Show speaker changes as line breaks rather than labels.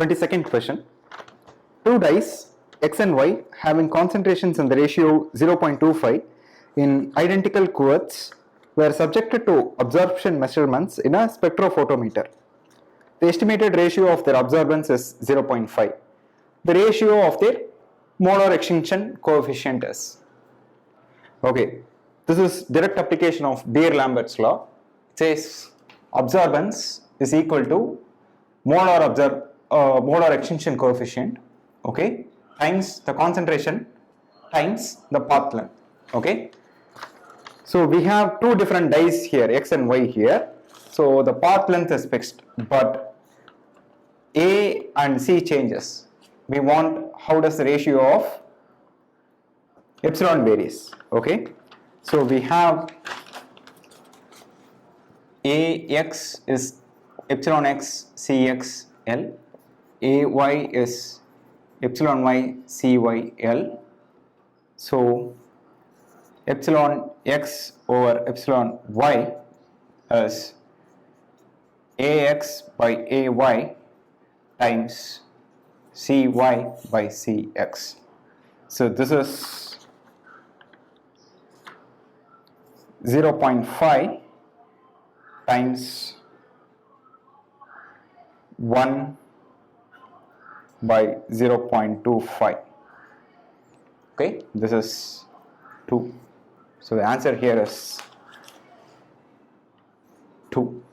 22nd question. Two dyes X and Y having concentrations in the ratio 0.25 in identical quartz were subjected to absorption measurements in a spectrophotometer. The estimated ratio of their absorbance is 0.5. The ratio of their molar extinction coefficient is. Okay, this is direct application of Beer-Lamberts law. It says absorbance is equal to molar extinction coefficient, okay, times the concentration times the path length. Okay, so we have two different dyes here, X and Y here. So the path length is fixed, but A and C changes. We want how does the ratio of epsilon varies. Okay, so we have AX is epsilon X CX L, AY is epsilon Y CY L. So epsilon X over epsilon Y is AX by AY times CY by CX. So this is 0.5 times 1 by 0.25. Okay, this is 2. So the answer here is 2.